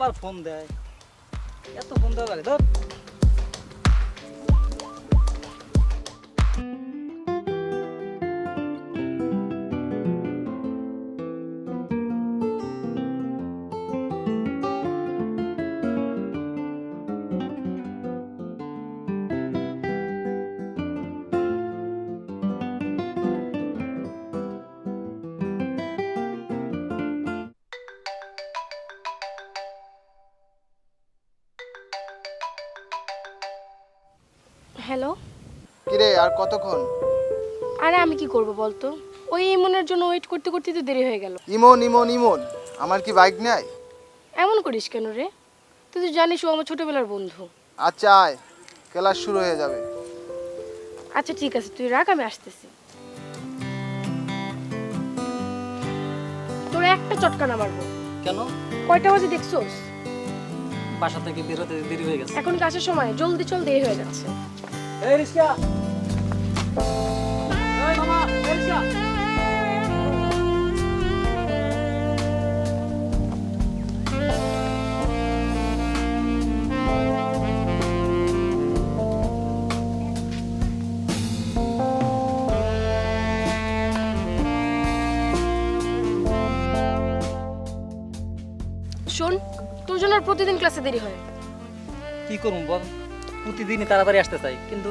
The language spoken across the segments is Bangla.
আবার ফোন দেয়, এত ফোন দেওয়া লাগে ধর। হ্যালো। কিরে আর কতক্ষণ? আরে আমি কি করব বলতো, ওই ইমনের জন্য ওয়েট করতে করতে তো দেরি হয়ে গেল। ইমন ইমন ইমন, আমার কি বাইক নাই? এমন করিস কেন রে? তুই তো জানিস ও আমার ছোটবেলার বন্ধু। আচ্ছা আয়, ক্লাস শুরু হয়ে যাবে। আচ্ছা ঠিক আছে, তুই রাখ, আমি আসতেছি। তোর একটা চটকানা মারবো। কেন? কয়টা বাজে দেখছোস? বাসা থেকে বের হতে দেরি হয়ে গেছে। এখন কাছের সময়, জলদি চল, দেরি হয়ে যাচ্ছে। এই রিস্কা, এই মামা, এই রিস্কা। শোন, তোর জন্য আর প্রতিদিন ক্লাসে দেরি হয়। কি করুম বল, প্রতিদিনই তাড়াতাড়ি আসতে চাই, কিন্তু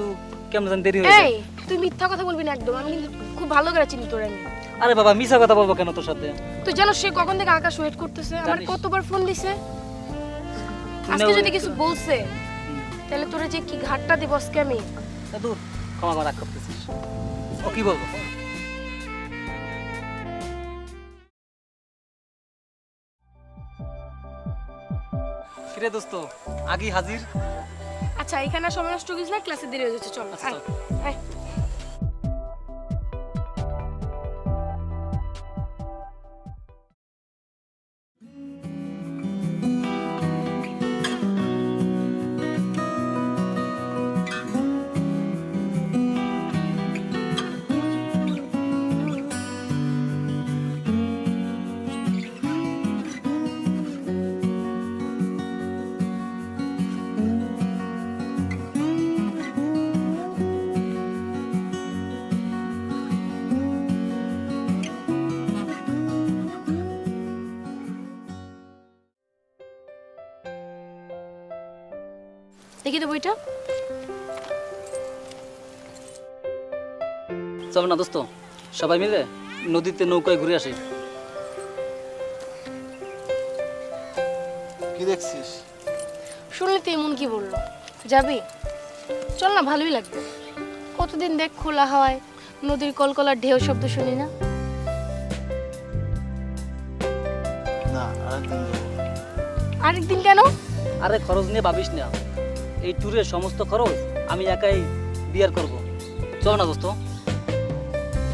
কেমন যেন দেরি হয়ে এই, যায়। তুই মিথ্যা কথা বলবি না একদম, আমি কিন্তু খুব ভালো করে চিনি তোর। আমি আরে বাবা, মিছা কথা বলবো কেন তোর সাথে? তুই জানো সে কখন থেকে আকাশ ওয়েট করতেছে, আমার জানিস। কতবার ফোন দিছে। তুই আজকে না যদি কিছু বলছে তাহলে তোরে যে কি ঘাটটা দিব আজকে আমি। দূর, ক্ষমা করে রাগ করতেছিস। ও কি বলবো? কিরে দোস্ত, আগেই হাজির। আচ্ছা এখানে আর সময় নষ্ট করিস না, ক্লাসে দেরি হয়ে যাচ্ছে, চল আচ্ছা, আয়, চল। আয়। দেখি তো বইটা। চল না দোস্ত, সবাই মিলে নদীতে নৌকায় ঘুরে আসি। কি দেখছিস? শুনলে তো এমন কি বললো, যাবি? চল না, ভালোই লাগবে। কতদিন দেখ খোলা হাওয়ায় নদীর কলকলার ঢেউ শব্দ শুনি না। না, আরেকদিন যাবো। আরেকদিন কেন? আরে খরচ নিয়ে ভাবিস না, এই ট্যুরের সমস্ত খরচ আমি একাই বিয়ার করব। চল না দোস্ত।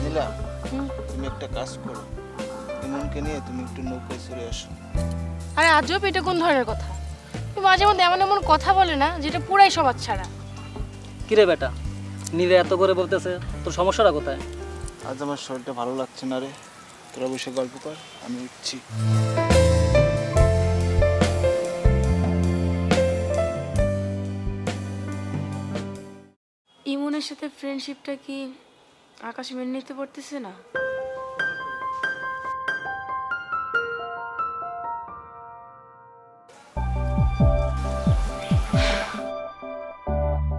নীলা, হুম। তুমি একটা কাজ করো, ইমনকে নিয়ে তুমি একটু নৌকায় চলে আসো। আরে আজব, এটা কোন ধরনের কথা? তুই মাঝে মধ্যে এমন এমন কথা বলে না যেটা পুরাই সমাজ ছাড়া। কিরে বেটা, নীলে এত করে বলতেছে, তোর সমস্যাটা কোথায়? আজ আমার শরীরটা ভালো লাগছে না রে, তোরা বসে গল্প কর, আমি উঠছি। ইমনের সাথে ফ্রেন্ডশিপটা কি আকাশ মেনে নিতে পারতেছে না?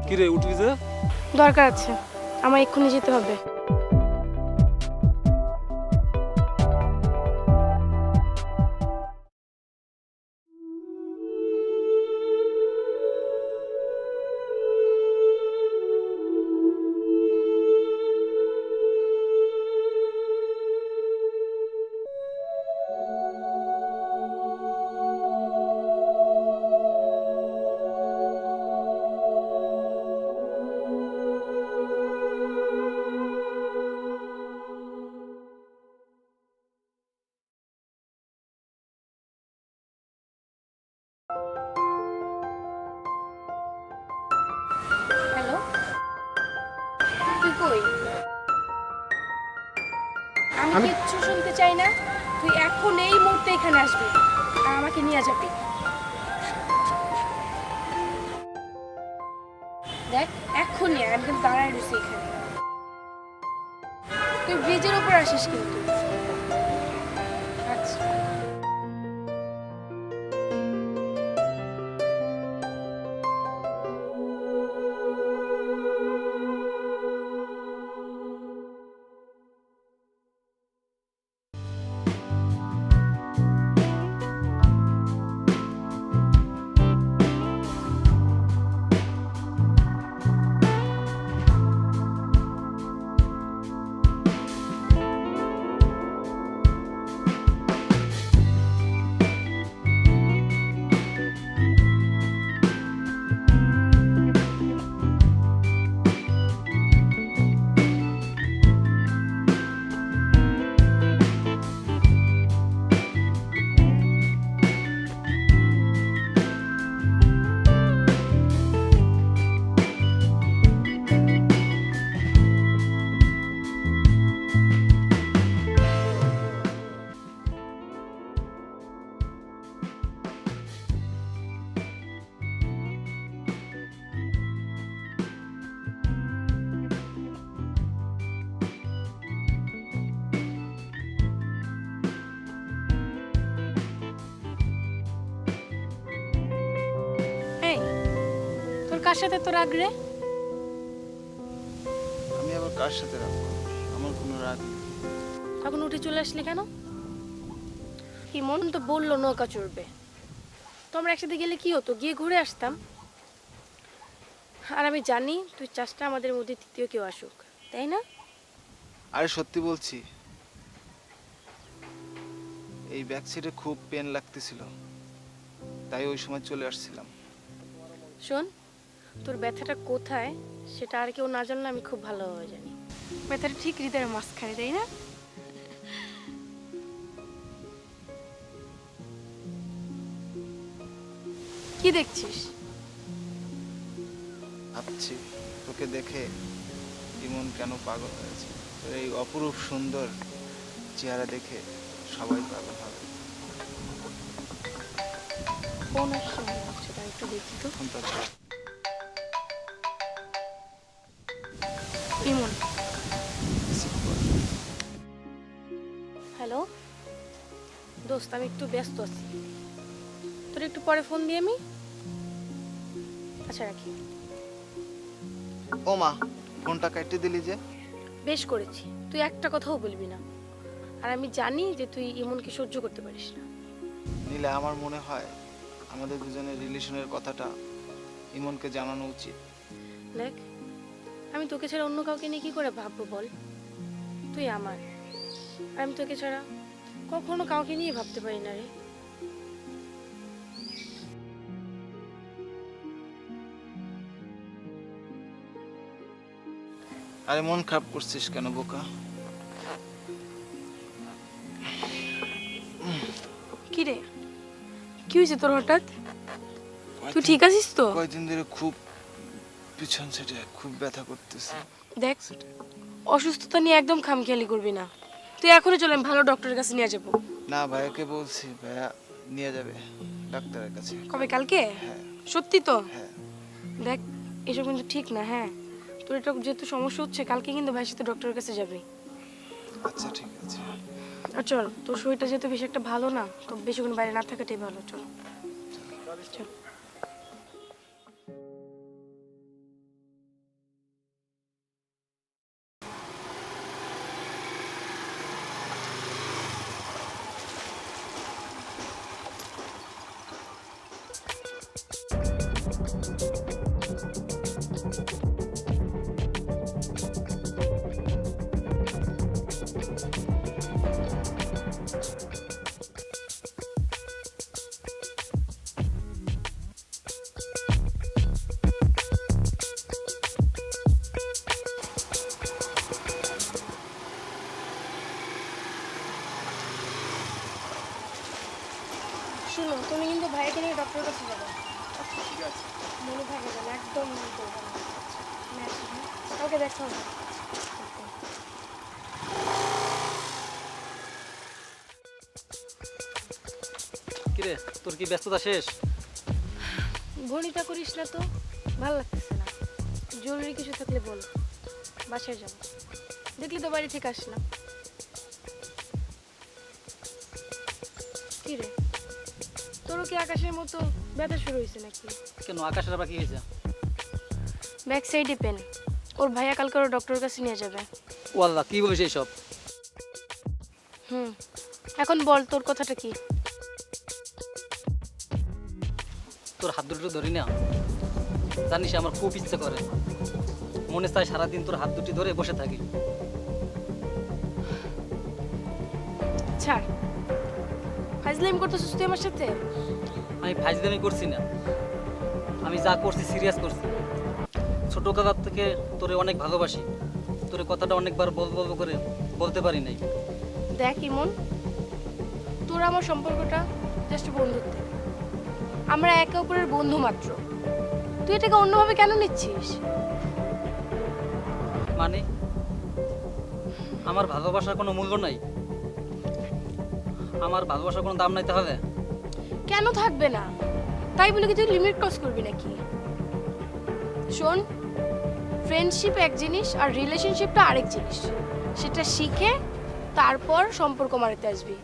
কিরে উঠবি যে? দরকার আছে, আমার এক্ষুনি যেতে হবে। হ্যালো, তুই কই? আমি কিচ্ছু শুনতে চাই না, তুই এখন এই মুহূর্তে এখানে আসবি আর আমাকে নিয়ে যাবি। দেখ এক্ষুনি আমি কিন্তু দাঁড়ায় রয়েছি এখানে। তুই ব্রিজের উপর আসিস কিন্তু। আচ্ছা এই তোর কার সাথে তোর রাগ রে? আমি আবার কার সাথে রাখবো? আমার কোনো রাগ নেই। এখন উঠে চলে আসলি কেন? ইমন তো বললো নৌকা চড়বে, তো আমরা একসাথে গেলে কি হতো, গিয়ে ঘুরে আসতাম। আর আমি জানি তুই চাষটা আমাদের মধ্যে তৃতীয় কেউ আসুক, তাই না? আরে সত্যি বলছি, এই ব্যাক সিটে খুব পেন লাগতেছিল, তাই ওই সময় চলে আসছিলাম। শোন, তোর ব্যথাটা কোথায় সেটা আর কেউ না জানলে আমি খুব ভালোভাবে জানি। ব্যথাটা ঠিক হৃদয়ের মাঝখানে, তাই না? কি দেখছিস? ভাবছি তোকে দেখে ইমন কেন পাগল হয়েছে। তোর এই অপরূপ সুন্দর চেহারা দেখে সবাই পাগল হবে। কোন আসছে মনে হচ্ছে, তাই একটু দেখি তো। ফোনটা ধর। ইমন। রিসিভ কর। হ্যালো দোস্ত, আমি একটু ব্যস্ত আছি, তোর একটু পরে ফোন দিয়ে আমি। আচ্ছা রাখি। ও মা, ফোনটা কেটে দিলি যে? বেশ করেছি, তুই একটা কথাও বলবি না। আর আমি জানি যে তুই ইমনকে সহ্য করতে পারিস না। নিলে আমার মনে হয় আমাদের দুজনের রিলেশনের কথাটা ইমনকে জানানো উচিত। দেখ, আমি তোকে ছাড়া অন্য কাউকে নিয়ে কি করে ভাববো বল? তুই আমার, আর আমি তোকে ছাড়া কখনো কাউকে নিয়ে ভাবতে পারি না রে। আরে মন খারাপ করছিস কেন বোকা? কি রে, কি হয়েছে তোর হঠাৎ? তুই ঠিক আছিস তো? কয়েকদিন ধরে খুব পিছন সাইডে খুব ব্যথা করতেছে। দেখ, অসুস্থতা নিয়ে একদম খামখেয়ালি করবি না। তুই এখনই চল, আমি ভালো ডক্টরের কাছে নিয়ে যাবো। না, ভাইয়াকে বলছি, ভাইয়া নিয়ে যাবে ডাক্তারের কাছে। কবে, কালকে? হ্যাঁ সত্যি তো? হ্যাঁ। দেখ, এসব কিন্তু ঠিক না। হ্যাঁ, তোর এটা যেহেতু সমস্যা হচ্ছে, কালকে কিন্তু ভাইয়ের সাথে ডক্টরের কাছে যাবি। আচ্ছা ঠিক আছে। আর চল, তোর শরীরটা যেহেতু বেশি একটা ভালো না, তো বেশিক্ষণ বাইরে না থাকাটাই ভালো। চল চল। শুনো, তুমি কিন্তু ভাইকে নিয়ে ডক্টরের কাছে যাবে। ঠিক আছে। মনে থাকে যেন একদম মনে করবে না। ওকে, দেখো। কিরে, তোর কি ব্যস্ততা শেষ? গণিতা করিস না তো, ভালো লাগতেছে না। জরুরি কিছু থাকলে বল, বাসায় যাবো। দেখলি তো বাড়ি থেকে আসলাম। কি রে, তোরও কি আকাশের মতো ব্যথা শুরু হয়েছে নাকি? কেন, আকাশের আবার কি হয়েছে? ব্যাক সাইডে পেন। ওর ভাইয়া কালকে ওর ডক্টরের কাছে নিয়ে যাবে। ও আল্লাহ, কি বলিস এইসব? এখন বল তোর কথাটা কি? তোর হাত দুটো ধরি না, জানিস আমার খুব ইচ্ছে করে, মনে চায় সারাদিন তোর হাত দুটি ধরে বসে থাকি। ছাড়, ফাইজলামি করতেছিস তুই আমার সাথে? আমি ফাইজলামি করছি না, আমি যা করছি সিরিয়াস করছি। ছোট কাকার থেকে তোরে অনেক ভালোবাসি, তোরে কথাটা অনেকবার বলবো করে বলতে পারি নাই। দেখ ইমন, তোর আমার সম্পর্কটা জাস্ট বন্ধুত্বের। আমরা একে অপরের বন্ধু মাত্র। তুই এটাকে অন্যভাবে কেন নিচ্ছিস? মানে আমার ভালোবাসার কোনো মূল্য নাই? আমার ভালোবাসার কোনো দাম নাই তাহলে? কেন থাকবে না? তাই বলে কি তুই লিমিট ক্রস করবি নাকি? শোন, ফ্রেন্ডশিপ এক জিনিস আর রিলেশনশিপটা আরেক জিনিস। সেটা শিখে তারপর সম্পর্ক মারাতে আসবি।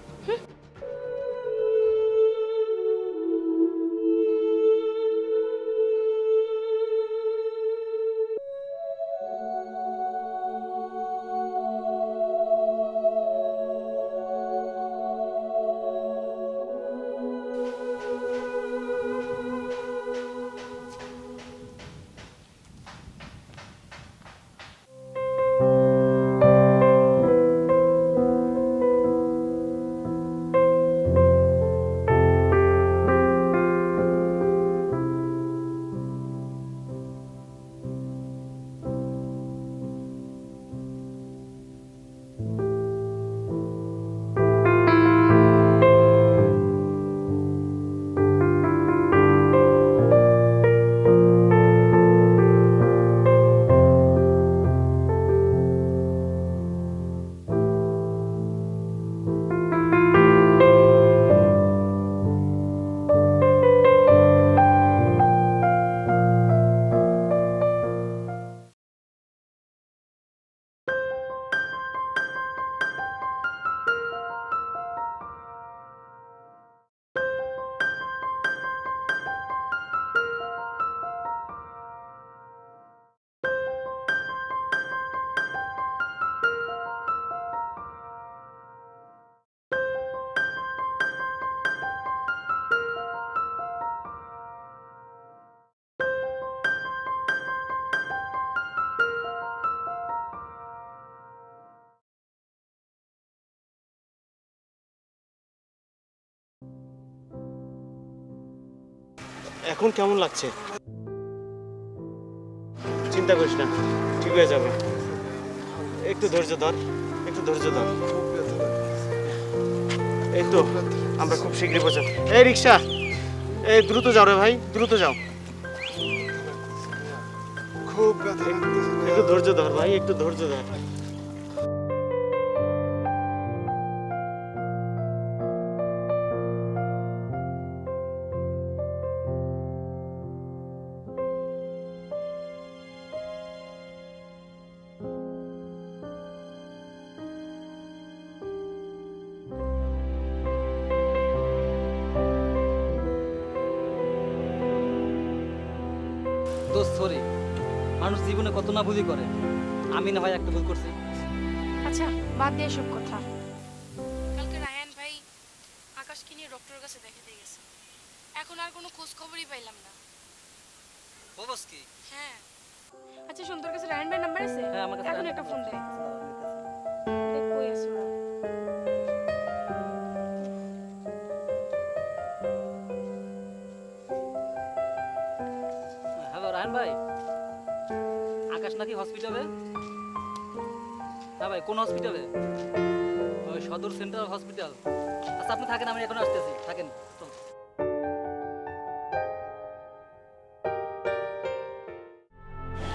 এখন কেমন লাগছে? চিন্তা করিস না, ঠিক হয়ে যাবে। একটু ধৈর্য ধর, একটু ধৈর্য ধর। এই তো আমরা খুব শীঘ্রই পৌঁছাব। এই রিক্সা, এই দ্রুত যাও রে ভাই, দ্রুত যাও। খুব ব্যথা লাগতেছে। একটু ধৈর্য ধর ভাই, একটু ধৈর্য ধর। দোস্ত সরি, মানুষ জীবনে কত না ভুলই করে, আমি না হয় একটা ভুল করছি। আচ্ছা বাদ দিয়ে সব কথা। কালকে রায়ান ভাই আকাশকে নিয়ে ডক্টরের কাছে দেখাতে গেছে। এখন আর কোনো খোঁজ খবরই পাইলাম না। বলস কি? হ্যাঁ। আচ্ছা শোন, তোর কাছে রায়ান ভাই নাম্বার আছে? হ্যাঁ, আমার কাছে এখন একটা ফোন দে। দেখ কই আছে ওরা। হ্যালো রায়হান ভাই, আকাশ নাকি হসপিটালে? হ্যাঁ ভাই, কোন হসপিটালে? ওই সদর সেন্ট্রাল হসপিটাল। আচ্ছা আপনি থাকেন, আমি এখন আসতেছি, থাকেন। চল।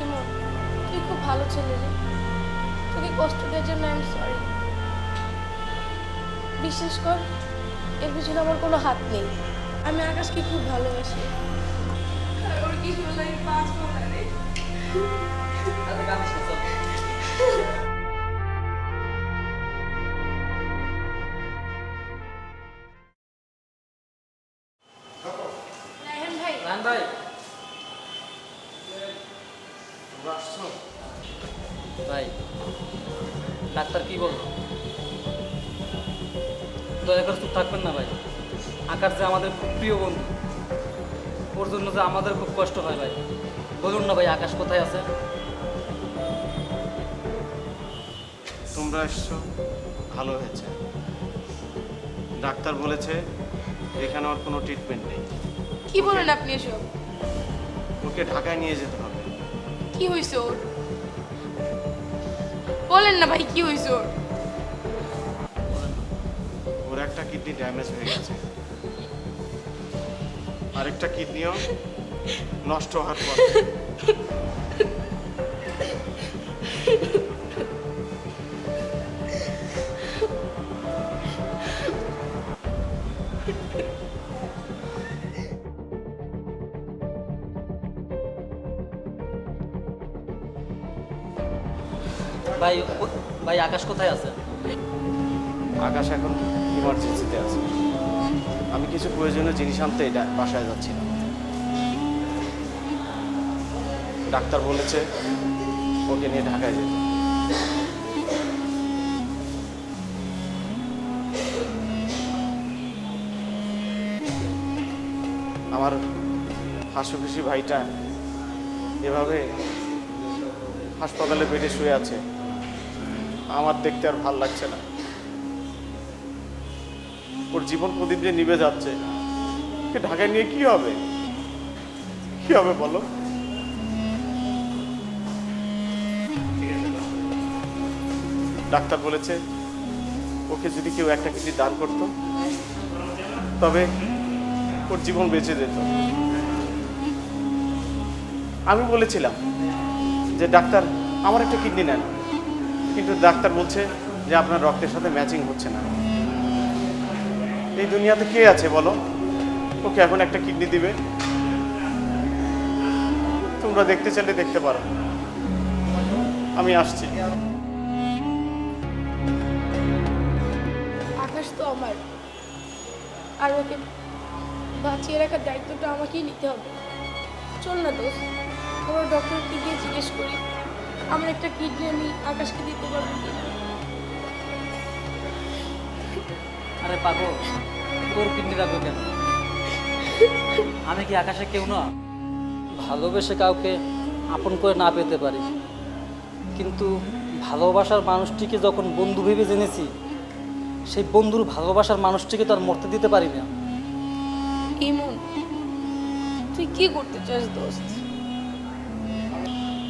ইমন, তুই খুব ভালো ছেলে রে। তোকে কষ্ট দেওয়ার জন্য আমি সরি। বিশ্বাস কর, এর পিছনে আমার কোনো হাত নেই। আমি আকাশকে খুব ভালোবাসি। আর ওর কিছু হলে আমি বাঁচবো না রে। আরে কাঁদিস না, চল। রায়হান ভাই, রায়হান ভাই, তোমরা আসছো? ভাই ডাক্তার কি বললো? দয়া করে চুপ থাকবেন না ভাই। আকাশ যে আমাদের খুব প্রিয় বন্ধু, ওর জন্য যে আমাদের খুব কষ্ট হয় ভাই। বলুন না ভাই, আকাশ কোথায় আছে? তোমরা এসছো, ভালো হয়েছে। ডাক্তার বলেছে এখানে ওর কোনো ট্রিটমেন্ট নেই, কি বলেন আপনি এসব? ওকে ঢাকায় নিয়ে যেতে হবে। কি হয়েছে ওর? বলেন না ভাই, কি হয়েছে ওর? ওর একটা কিডনি ড্যামেজ হয়ে গেছে, আরেকটা কিডনিও নষ্ট হওয়ার পর। ভাই ভাই আকাশ কোথায় আছে? আকাশ এখন ইমার্জেন্সিতে আছে। আমি কিছু প্রয়োজনীয় জিনিস আনতে এটা বাসায় যাচ্ছিলাম। ডাক্তার বলেছে ওকে নিয়ে ঢাকায় যেতে। আমার হাসুখুশি ভাইটা এভাবে হাসপাতালে বেডে শুয়ে আছে, আমার দেখতে আর ভাল লাগছে না। ওর জীবন প্রদীপ যে নিভে যাচ্ছে, ওকে ঢাকায় নিয়ে কি হবে? কি হবে বলো? ডাক্তার বলেছে ওকে যদি কেউ একটা কিডনি দান করতো তবে ওর জীবন বেঁচে যেত। আমি বলেছিলাম যে ডাক্তার আমার একটা কিডনি নেন, কিন্তু ডাক্তার বলছে যে আপনার রক্তের সাথে ম্যাচিং হচ্ছে না। এই দুনিয়াতে কে আছে বলো ওকে এখন একটা কিডনি দিবে? তোমরা দেখতে চাইলে দেখতে পারো। আমি আসছি। আকাশ তো আমার, আর ওকে বাঁচিয়ে রাখার দায়িত্বটা আমাকেই নিতে হবে। চল না দোস্ত, আমরা ডক্টরকে গিয়ে জিজ্ঞেস করি আমার একটা কিডনি আমি আকাশকে দিতে পারবো কিনা। আরে পাগল, তোর কিডনি রাখবে কেন? আমি কি আকাশে কেউ না? ভালোবেসে কাউকে আপন করে না পেতে পারি, কিন্তু ভালোবাসার মানুষটিকে যখন বন্ধু ভেবে জেনেছি, সেই বন্ধুর ভালোবাসার মানুষটিকে তো আর মরতে দিতে পারি না। ইমন, তুই কি করতে চাস দোস্ত?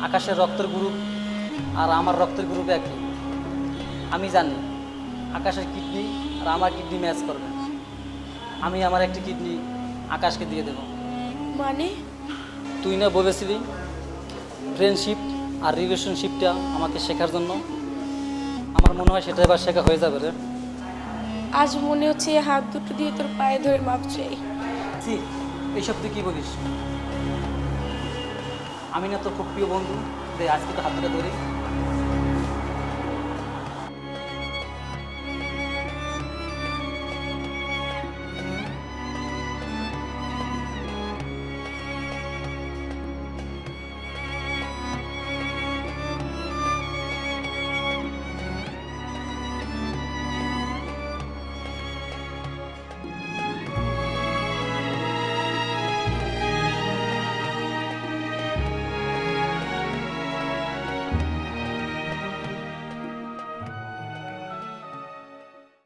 আকাশের রক্তের গ্রুপ আর আমার রক্তের গ্রুপ একই। আমি জানি আকাশের কিডনি আর আমার কিডনি ম্যাচ করবে। আমি আমার একটি কিডনি আকাশকে দিয়ে দেব। মানে তুই না বলেছিলি ফ্রেন্ডশিপ আর রিলেশনশিপটা আমাকে শেখার জন্য? আমার মনে হয় সেটা এবার শেখা হয়ে যাবে রে। আজ মনে হচ্ছে এই হাত দুটো দিয়ে তোর পায়ে ধরে মাপ চাই। জি, এইসব তুই কী বলিস? আমি না তোর খুব প্রিয় বন্ধু, দে আজকে তো হাত ধরে ধরি।